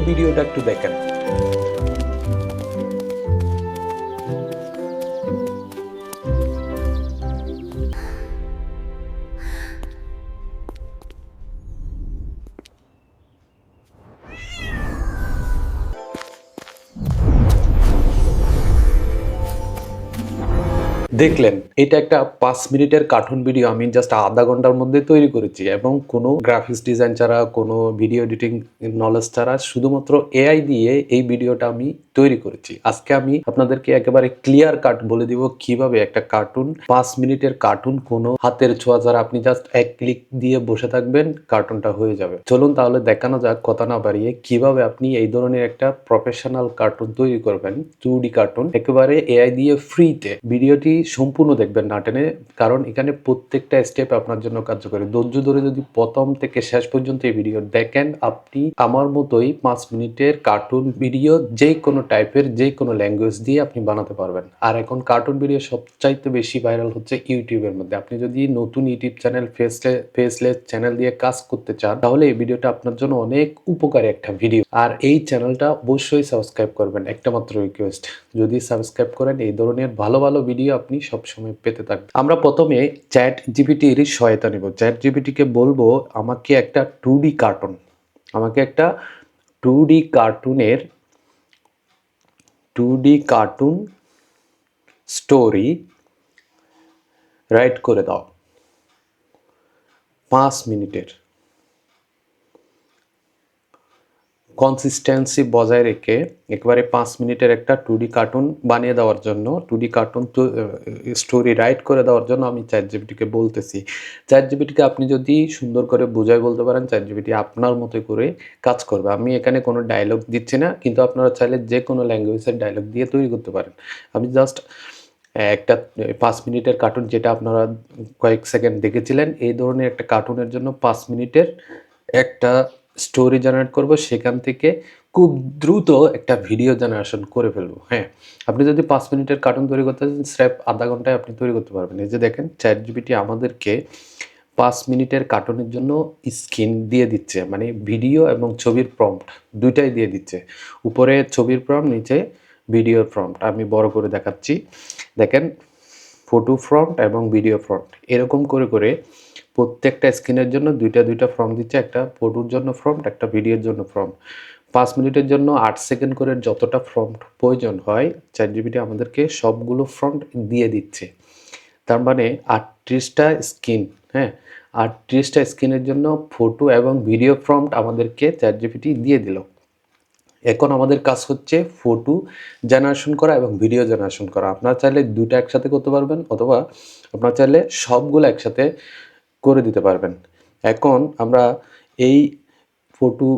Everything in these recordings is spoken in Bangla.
ভিডিওটা একটু দেখেন। দেখলেন, এটা একটা 5 মিনিটের কার্টুন ভিডিও আমি জাস্ট আধা ঘন্টার মধ্যে তৈরি করেছি এবং কোনো গ্রাফিক্স ডিজাইন ছাড়া, কোনো ভিডিও এডিটিং নলেজ ছাড়া শুধুমাত্র এআই দিয়ে এই ভিডিওটা আমি তৈরি করেছি। আজকে আমি আপনাদেরকে একেবারে ক্লিয়ার কাট বলে দিব কিভাবে একটা কার্টুন 5 মিনিটের কার্টুন কোনো হাতের ছোঁয়া ছাড়া আপনি জাস্ট এক ক্লিক দিয়ে বসে থাকবেন, কার্টুনটা হয়ে যাবে। চলুন তাহলে দেখানো যাক, কথা না বাড়িয়ে, কিভাবে আপনি এই ধরনের একটা প্রফেশনাল কার্টুন তৈরি করবেন, 2D কার্টুন একেবারে এআই দিয়ে ফ্রিতে। ভিডিওটি সম্পূর্ণ দেখবেন না টেনে, কারণ এখানে প্রত্যেকটা স্টেপ আপনার জন্য কার্যকরী। ধৈর্য ধরে যদি প্রথম থেকে শেষ পর্যন্ত এই ভিডিও দেখেন, আপনি আমার মতোই 5 মিনিটের কার্টুন ভিডিও যে কোনো টাইপের, যে কোনো ল্যাঙ্গুয়েজ দিয়ে আপনি বানাতে পারবেন। আর এখন কার্টুন ভিডিও সবচাইতে বেশি ভাইরাল হচ্ছে ইউটিউবের মধ্যে। আপনি যদি নতুন ইউটিউব চ্যানেল, ফেসলেস চ্যানেল দিয়ে কাজ করতে চান, তাহলে এই ভিডিওটা আপনার জন্য অনেক উপকারী একটা ভিডিও। আর এই চ্যানেলটা অবশ্যই সাবস্ক্রাইব করবেন, একটা মাত্র রিকোয়েস্ট, যদি সাবস্ক্রাইব করেন এই ধরনের ভালো ভালো ভিডিও আপনি সবসময় পেতে থাকবেন। আমরা প্রথমে চ্যাট জিপিটির সহায়তা নিব। চ্যাট জিপিটিকে বলবো আমাকে একটা 2D কার্টুন, আমাকে একটা 2D কার্টুনের 2D কার্টুন স্টোরি রাইট করে দাও 5 মিনিটের। কনসিস্টেন্সি বজায় রেখে একেবারে 5 মিনিটের একটা 2D কার্টুন বানিয়ে দেওয়ার জন্য, 2D কার্টুন স্টোরি রাইট করে দেওয়ার জন্য আমি চ্যাট জিপিটিকে বলতেছি। চ্যাট জিপিটিকে আপনি যদি সুন্দর করে বুঝাই বলতে পারেন, চ্যাট জিপিটি আপনার মতো করে কাজ করবে। আমি এখানে কোনো ডায়লগ দিচ্ছি না, কিন্তু আপনারা চাইলে যে কোনো ল্যাঙ্গুয়েজের ডায়লগ দিয়ে তৈরি করতে পারেন। আমি জাস্ট একটা 5 মিনিটের কার্টুন, যেটা আপনারা কয়েক সেকেন্ড দেখেছিলেন, এই ধরনের একটা কার্টুনের জন্য 5 মিনিটের একটা স্টোরি জেনারেট করব, সেখান থেকে খুব দ্রুত একটা ভিডিও জেনারেশন করে ফেলবো। হ্যাঁ, আপনি যদি 5 মিনিটের কার্টুন তৈরি করতে চান, স্রেফ আধা ঘন্টায় আপনি তৈরি করতে পারবেন। এই যে দেখেন, চ্যাট জিপিটি আমাদেরকে 5 মিনিটের কার্টুনের জন্য স্ক্রিন দিয়ে দিচ্ছে, মানে ভিডিও এবং ছবির প্রম্পট দুইটাই দিয়ে দিচ্ছে। উপরে ছবির প্রম্পট, নিচে ভিডিওর প্রম্পট। আমি বড় করে দেখাচ্ছি, দেখেন, ফটো প্রম্পট এবং ভিডিও প্রম্পট। এরকম করে করে প্রত্যেকটা স্ক্রিনের জন্য দুইটা দুইটা প্রম্পট দিচ্ছে, একটা ফটোর জন্য প্রম্পট, একটা ভিডিওর জন্য প্রম্পট। 5 মিনিটের জন্য 8 সেকেন্ড করে যতটা প্রম্পট প্রয়োজন হয়, চ্যাট জিপিটি আমাদেরকে সবগুলো প্রম্পট দিয়ে দিচ্ছে। তার মানে 38টা স্ক্রিন, হ্যাঁ, 38টা স্ক্রিনের জন্য ফটো এবং ভিডিও প্রম্পট আমাদেরকে চ্যাট জিপিটি দিয়ে দিল। এখন আমাদের কাজ হচ্ছে ফটো জেনারেশন করা এবং ভিডিও জেনারেশন করা। আপনারা চাইলে দুটো একসাথে করতে পারবেন, অথবা আপনারা চাইলে সবগুলো একসাথে করে দিতে পারবেন। এখন আমরা এই ফটো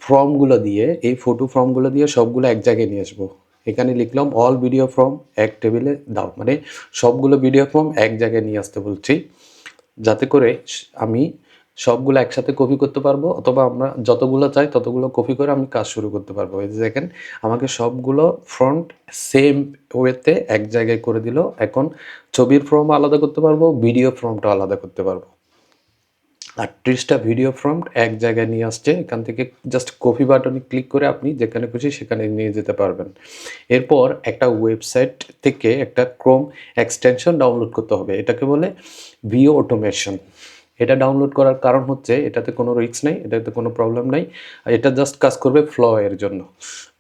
ফর্মগুলো দিয়ে সবগুলো এক জায়গায় নিয়ে আসবো। এখানে লিখলাম অল ভিডিও ফর্ম এক টেবিলে দাও, মানে সবগুলো ভিডিও ফর্ম এক জায়গায় নিয়ে আসতে বলছি, যাতে করে আমি সবগুলো একসাথে কপি করতে পারবো, অথবা আমরা যতগুলো চাই ততগুলো কপি করে আমি কাজ শুরু করতে পারবো। এই যে দেখেন, আমাকে সবগুলো ফ্রন্ট সেম ওয়েতে এক জায়গায় করে দিল। এখন ছবির ফর্ম আলাদা করতে পারবো, ভিডিও ফর্মটা আলাদা করতে পারবো। 38টা ভিডিও ফর্ম এক জায়গায় নিয়ে আসছে। এখান থেকে জাস্ট কপি বাটনে ক্লিক করে আপনি যেখানে খুশি সেখানে নিয়ে যেতে পারবেন। এরপর একটা ওয়েবসাইট থেকে একটা ক্রোম এক্সটেনশন ডাউনলোড করতে হবে, এটাকে বলে ভিও অটোমেশন। এটা ডাউনলোড করার কারণ হচ্ছে এটাতে কোনো রিস্ক নেই, এটাতে কোনো প্রবলেম নেই। এটা জাস্ট কাজ করবে ফ্লো এর জন্য,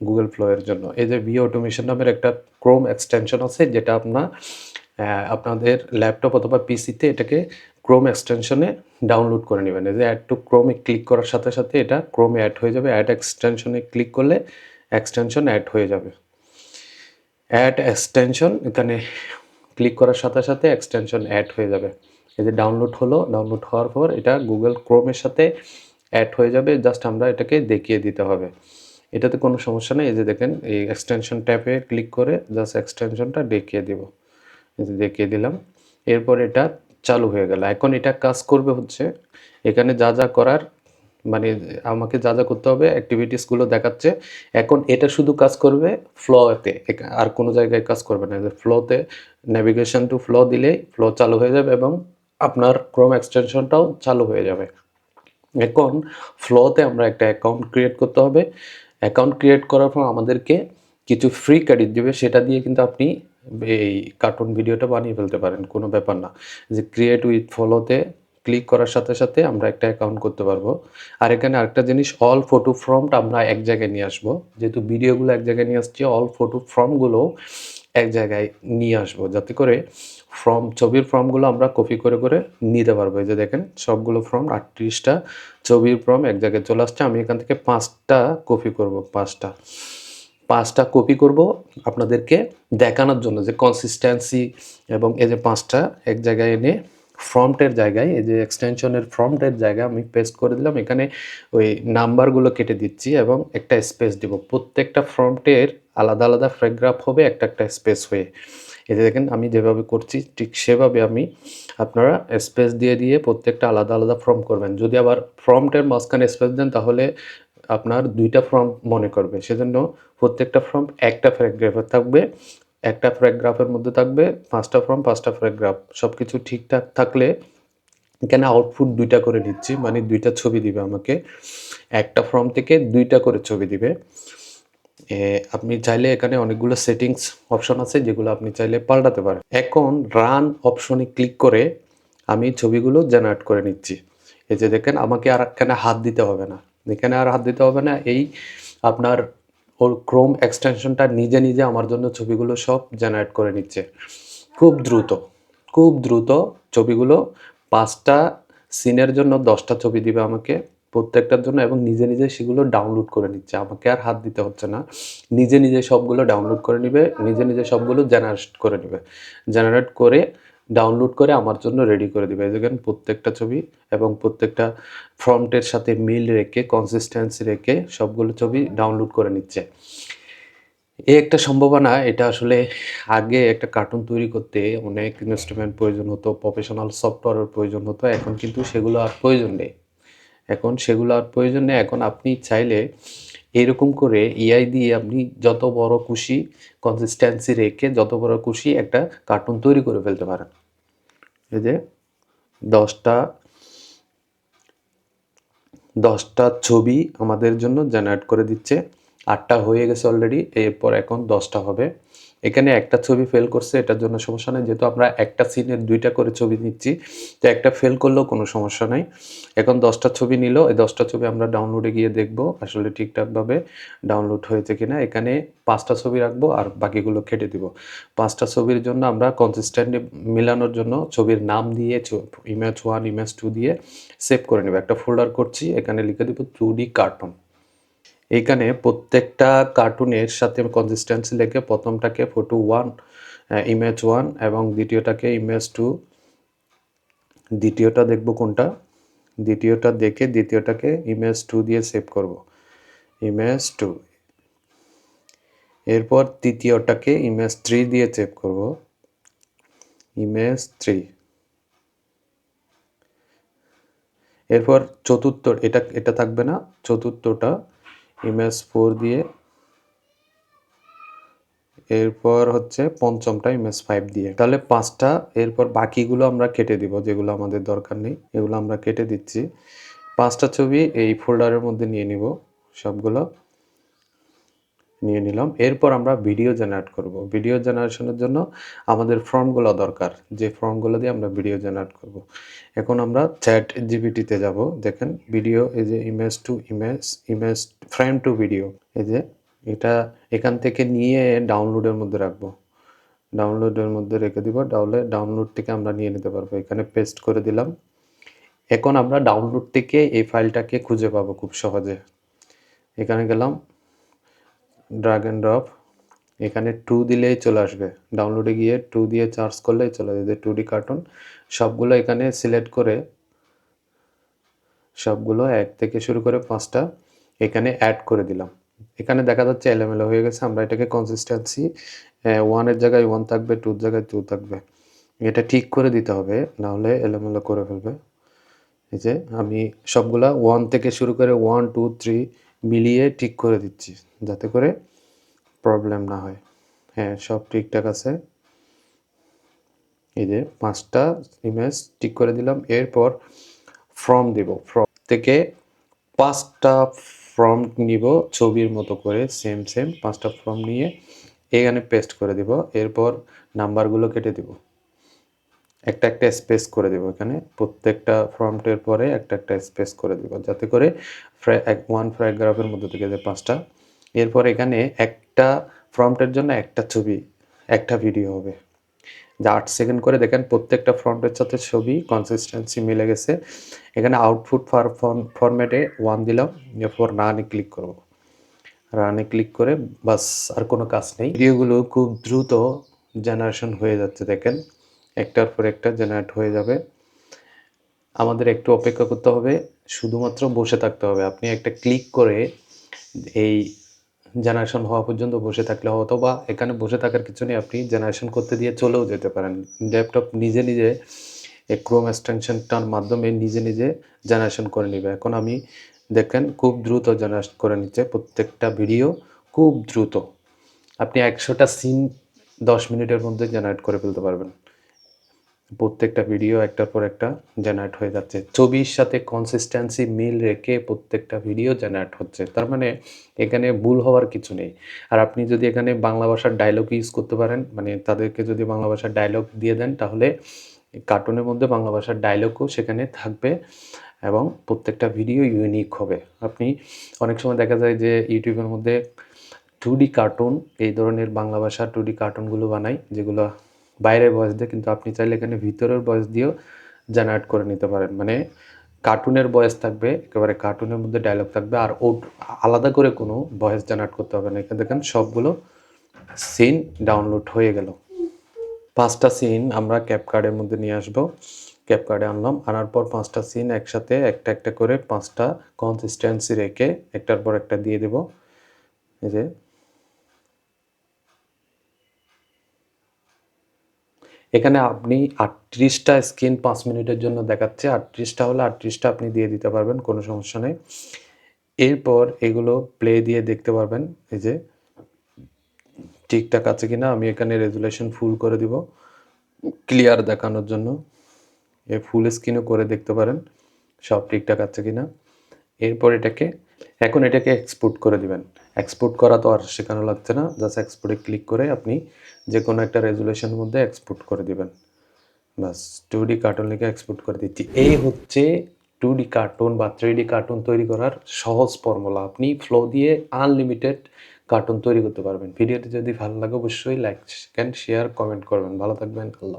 গুগল ফ্লো এর জন্য। এই যে ভিও অটোমেশন নামের একটা ক্রোম এক্সটেনশন আছে, যেটা আপনাদের ল্যাপটপ অথবা পিসিতে এটাকে ক্রোম এক্সটেনশনে ডাউনলোড করে নেবেন। এই যে অ্যাড টু ক্রোমে ক্লিক করার সাথে সাথে এটা ক্রোমে অ্যাড হয়ে যাবে। অ্যাড এক্সটেনশনে ক্লিক করলে এক্সটেনশন অ্যাড হয়ে যাবে। অ্যাড এক্সটেনশন, এখানে ক্লিক করার সাথে সাথে এক্সটেনশন অ্যাড হয়ে যাবে। এই যে ডাউনলোড হলো, ডাউনলোড হওয়ার পর এটা গুগল ক্রোমের সাথে অ্যাড হয়ে যাবে। জাস্ট আমরা এটাকে দেখিয়ে দিতে হবে, এটাতে কোনো সমস্যা নেই। এই যে দেখেন, এই এক্সটেনশন ট্যাবে ক্লিক করে জাস্ট এক্সটেনশনটা দেখিয়ে দিব, এই যে দেখিয়ে দিলাম। এরপর এটা চালু হয়ে গেল। এখন এটা কাজ করবে হচ্ছে, এখানে যা যা করার, মানে আমাকে যা যা করতে হবে অ্যাক্টিভিটিসগুলো দেখাচ্ছে। এখন এটা শুধু কাজ করবে ফ্লোতে, আর কোনো জায়গায় কাজ করবে না। ফ্লোতে নেভিগেশন টু ফ্লো দিলেই ফ্লো চালু হয়ে যাবে এবং আপনার ক্রোম এক্সটেনশনটাও চালু হয়ে যাবে। এখন ফ্লোতে আমরা একটা অ্যাকাউন্ট ক্রিয়েট করতে হবে। অ্যাকাউন্ট ক্রিয়েট করার পর আমাদেরকে কিছু ফ্রি ক্রেডিট দেবে, সেটা দিয়ে কিন্তু আপনি এই কার্টুন ভিডিওটা বানিয়ে ফেলতে পারেন, কোনো ব্যাপার না। যে ক্রিয়েট উইথ ফলোতে ক্লিক করার সাথে সাথে আমরা একটা অ্যাকাউন্ট করতে পারবো। আর এখানে আরেকটা জিনিস, অল ফটো ফ্রমটা আমরা এক জায়গায় নিয়ে আসবো। যেহেতু ভিডিওগুলো এক জায়গায় নিয়ে আসছি, অল ফটো ফ্রমগুলো এক জায়গায় নিয়ে আসবো, যাতে করে ছবির ফর্মগুলো আমরা কপি করে করে নিতে পারবো। এই যে দেখেন সবগুলো ফর্ম 38টা ছবির ফর্ম এক জায়গায় চলে আসছে। আমি এখান থেকে 5টা কপি করব, 5টা কপি করব আপনাদেরকে দেখানোর জন্য যে কনসিস্টেন্সি। এবং এই যে 5টা এক জায়গায় এনে ফ্রন্টের জায়গায়, এই যে এক্সটেনশনের ফ্রন্টের জায়গায় আমি পেস্ট করে দিলাম। এখানে ওই নাম্বারগুলো কেটে দিচ্ছি এবং একটা স্পেস দিব। প্রত্যেকটা ফ্রন্টের আলাদা আলাদা প্যারাগ্রাফ হবে, একটা একটা স্পেস হয়ে। এই যে দেখেন আমি যেভাবে করছি ঠিক সেভাবে আপনারা স্পেস দিয়ে দিয়ে প্রত্যেকটা আলাদা আলাদা ফর্ম করবেন। যদি আবার ফর্মটার মাঝখানে স্পেস দেন তাহলে আপনার 2টা ফর্ম মনে করবে। সেজন্য প্রত্যেকটা ফর্ম একটা প্যারাগ্রাফে থাকবে, একটা প্যারাগ্রাফের মধ্যে থাকবে 5টা ফর্ম, 5টা প্যারাগ্রাফ। সব কিছু ঠিকঠাক থাকলে এখানে আউটপুট 2টা করে নিচ্ছি, মানে 2টা ছবি দিবে আমাকে। একটা ফর্ম থেকে 2টা করে ছবি দিবে। আপনি চাইলে এখানে অনেকগুলো সেটিংস অপশন আছে, যেগুলো আপনি চাইলে পাল্টাতে পারেন। এখন রান অপশনে ক্লিক করে আমি ছবিগুলো জেনারেট করে নিচ্ছি। এই যে দেখেন আমাকে আর এখানে হাত দিতে হবে না, এখানে আর হাত দিতে হবে না। এই আপনার ওর ক্রোম এক্সটেনশনটা নিজে নিজে আমার জন্য ছবিগুলো সব জেনারেট করে নিচ্ছে খুব দ্রুত। খুব দ্রুত ছবিগুলো 5টা সিনের জন্য 10টা ছবি দিবে আমাকে প্রত্যেকটার জন্য, এবং নিজে নিজে সেগুলো ডাউনলোড করে নিচ্ছে, আমাকে আর হাত দিতে হচ্ছে না। নিজে নিজে সবগুলো ডাউনলোড করে নিবে, নিজে নিজে সবগুলো জেনারেট করে নিবে, জেনারেট করে ডাউনলোড করে আমার জন্য রেডি করে দিবে। দেখেন প্রত্যেকটা ছবি এবং প্রত্যেকটা ফন্টের সাথে মিল রেখে, কনসিস্টেন্সি রেখে সবগুলো ছবি ডাউনলোড করে নিচ্ছে। এই একটা সম্ভাবনা। এটা আসলে আগে একটা কার্টুন তৈরি করতে অনেক ইনস্ট্রুমেন্ট প্রয়োজন হতো, প্রফেশনাল সফটওয়্যারের প্রয়োজন হতো। এখন কিন্তু সেগুলো আর প্রয়োজন নেই। এখন আপনি চাইলে এরকম করে এআই দিয়ে আপনি যত বড় খুশি কনসিস্টেন্সি রেখে যত বড় খুশি একটা কার্টুন তৈরি করে ফেলতে পারেন। এই যে 10টা 10টা ছবি আমাদের জন্য জেনারেট করে দিচ্ছে। 8টা হয়ে গেছে অলরেডি, এরপর এখন 10টা হবে। এখানে একটা ছবি ফেল করছে, এটার জন্য সমস্যা নেই, যেহেতু আমরা একটা সিনের 2টা করে ছবি নিচ্ছি, তো একটা ফেল করলেও কোনো সমস্যা নাই। এখন 10টা ছবি নিল, এই 10টা ছবি আমরা ডাউনলোডে গিয়ে দেখব আসলে ঠিকঠাকভাবে ডাউনলোড হয়েছে কিনা। এখানে 5টা ছবি রাখবো আর বাকিগুলো কেটে দিব। 5টা ছবির জন্য আমরা কনসিস্টেন্টলি মিলানোর জন্য ছবির নাম দিয়ে ইমেজ 1 ইমেজ 2 দিয়ে সেভ করে নেব। একটা ফোল্ডার করছি, এখানে লিখে দেব 2D কার্টুন। এইখানে প্রত্যেকটা কার্টুনের সাথে কনসিস্টেন্সি লিখে প্রথমটাকে ফটো 1 ইমেজ 1 এবং দ্বিতীয়টাকে ইমেজ 2, দ্বিতীয়টা দেখব কোনটা, দ্বিতীয়টা দেখে দ্বিতীয়টাকে ইমেজ 2 দিয়ে সেভ করব, ইমেজ 2। এরপর তৃতীয়টাকে ইমেজ 3 দিয়ে সেভ করব, ইমেজ 3। এরপর চতুর্থ, এটা থাকবে না, চতুর্থটা ইমেজ 4 দিয়ে, এরপর হচ্ছে পঞ্চমটা ইমেজ 5 দিয়ে। তাহলে 5টা। এরপর বাকিগুলো আমরা কেটে দিব, যেগুলো আমাদের দরকার নেই এগুলো আমরা কেটে দিচ্ছি। 5টা ছবি এই ফোল্ডারের মধ্যে নিয়ে নিব, সবগুলো নিয়ে নিলাম। এরপর আমরা ভিডিও জেনারেট করব। ভিডিও জেনারেশনের জন্য আমাদের ফর্মগুলো দরকার, যে ফর্মগুলো দিয়ে আমরা ভিডিও জেনারেট করব। এখন আমরা চ্যাট জিপিটিতে যাব। দেখেন ভিডিও, এই যে image to image, image frame to video, এই যে এটা এখান থেকে নিয়ে ডাউনলোডের মধ্যে রাখবো, ডাউনলোডের মধ্যে রেখে দিব। ডাউনলোড থেকে আমরা নিয়ে নিতে পারবো। এখানে পেস্ট করে দিলাম। এখন আমরা ডাউনলোড থেকে এই ফাইলটাকে খুঁজে পাবো খুব সহজে। এখানে গেলাম, ড্রাগ অ্যান্ড ড্রপ, এখানে 2 দিলেই চলে আসবে। ডাউনলোডে গিয়ে 2 দিয়ে সার্চ করলেই চলে যাবে 2D কার্টুন। সবগুলো এখানে সিলেক্ট করে সবগুলো 1 থেকে শুরু করে 5টা এখানে অ্যাড করে দিলাম। এখানে দেখা যাচ্ছে এলোমেলো হয়ে গেছে। আমরা এটাকে কনসিস্টেন্সি 1 এর জায়গায় 1 থাকবে, 2 এর জায়গায় 2 থাকবে, এটা ঠিক করে দিতে হবে, না হলে এলোমেলো করে ফেলবে। এই যে আমি সবগুলা 1 থেকে শুরু করে 1 2 3 মিলিয়ে ঠিক করে দিচ্ছি, যাতে করে প্রবলেম না হয়। হ্যাঁ, সব ঠিকঠাক আছে। এই যে 5টা ইমেজ ঠিক করে দিলাম। এরপর ফর্ম দেব। থেকে 5টা ফর্ম নিব ছবির মতো করে, সেম 5টা ফর্ম নিয়ে এখানে পেস্ট করে দিব। এরপর নাম্বারগুলো কেটে দিব, একটা স্পেস করে দেব এখানে, প্রত্যেকটা ফর্মটের পরে একটা স্পেস করে দিব, যাতে করে ওয়ান প্যারাগ্রাফের মধ্যে থেকে যে 5টা। এরপর এখানে একটা ফর্মটের জন্য একটা ছবি, একটা ভিডিও হবে, যা 8 সেকেন্ড করে। দেখেন প্রত্যেকটা ফর্মটের সাথে ছবি কনসিস্টেন্সি মিলে গেছে। এখানে আউটপুট ফরম্যাটে 1 দিলাম, এরপর রানে ক্লিক করব। রানে ক্লিক করে বাস, আর কোনো কাজ নেই। ভিডিওগুলো খুব দ্রুত জেনারেশন হয়ে যাচ্ছে, দেখেন একটার পর একটা জেনারেট হয়ে যাবে। আমাদের একটু অপেক্ষা করতে হবে, শুধুমাত্র বসে থাকতে হবে। আপনি একটা ক্লিক করে এই জেনারেশন হওয়া পর্যন্ত বসে থাকলে, অথবা এখানে বসে থাকার কিছু নেই, আপনি জেনারেশন করতে দিয়ে চলেও যেতে পারেন। ল্যাপটপ নিজে নিজে এই ক্রোম এক্সটেনশনটার মাধ্যমে নিজে নিজে জেনারেশন করে নেবে। এখন আমি দেখেন খুব দ্রুত জেনারেট করে নিচ্ছে প্রত্যেকটা ভিডিও, খুব দ্রুত। আপনি 100টা সিন 10 মিনিটের মধ্যে জেনারেট করে ফেলতে পারবেন। প্রত্যেকটা ভিডিও একটার পর একটা জেনারেট হয়ে যাচ্ছে, ছবির সাথে কনসিস্টেন্সি মিল রেখে প্রত্যেকটা ভিডিও জেনারেট হচ্ছে। তার মানে এখানে ভুল হওয়ার কিছু নেই। আর আপনি যদি এখানে বাংলা ভাষার ডায়লগ ইউজ করতে পারেন, মানে তাদেরকে যদি বাংলা ভাষার ডায়লগ দিয়ে দেন, তাহলে কার্টুনের মধ্যে বাংলা ভাষার ডায়লগও সেখানে থাকবে এবং প্রত্যেকটা ভিডিও ইউনিক হবে। আপনি অনেক সময় দেখা যায় যে ইউটিউবের মধ্যে 2D কার্টুন, এই ধরনের বাংলা ভাষার 2D কার্টুনগুলো বানাই, যেগুলো বাইরের ভয়েস দেয়, কিন্তু আপনি চাইলে এখানে ভিতরের ভয়েস দিয়েও জেনারেট করে নিতে পারেন। মানে কার্টুনের ভয়েস থাকবে, একেবারে কার্টুনের মধ্যে ডায়লগ থাকবে, আর ও আলাদা করে কোনো ভয়েস জেনারেট করতে হবে না। এখানে দেখেন সবগুলো সিন ডাউনলোড হয়ে গেল। 5টা সিন আমরা ক্যাপকার্ডের মধ্যে নিয়ে আসবো। ক্যাপকার্ডে আনলাম, আনার পর 5টা সিন একসাথে একটা করে 5টা কনসিস্টেন্সি রেখে একটার পর একটা দিয়ে দেব। এই যে এখানে আপনি 38টা স্ক্রিন 5 মিনিটের জন্য দেখাচ্ছে, 38টা হলে 38টা আপনি দিয়ে দিতে পারবেন, কোনো সমস্যা নেই। এরপর এগুলো প্লে দিয়ে দেখতে পারবেন, এই যে ঠিকঠাক আছে কিনা। আমি এখানে রেজুলেশন ফুল করে দিব ক্লিয়ার দেখানোর জন্য। ফুল স্ক্রিনও করে দেখতে পারেন সব ঠিকঠাক আছে কিনা। এরপর এখন এটাকে এক্সপোর্ট করে দিবেন। এক্সপোর্ট করা তো আর শেখানো লাগছে না, জাস্ট এক্সপোর্টে ক্লিক করে আপনি যে কোনো একটা রেজুলেশনের মধ্যে এক্সপোর্ট করে দিবেন। বাস, 2D কার্টুন লিখে এক্সপোর্ট করে দিচ্ছি। এই হচ্ছে 2D কার্টুন বা 3D কার্টুন তৈরি করার সহজ ফর্মুলা। আপনি ফ্লো দিয়ে আনলিমিটেড কার্টুন তৈরি করতে পারবেন। ভিডিওটি যদি ভালো লাগে অবশ্যই লাইক, শেয়ার, কমেন্ট করবেন। ভালো থাকবেন, আল্লাহ।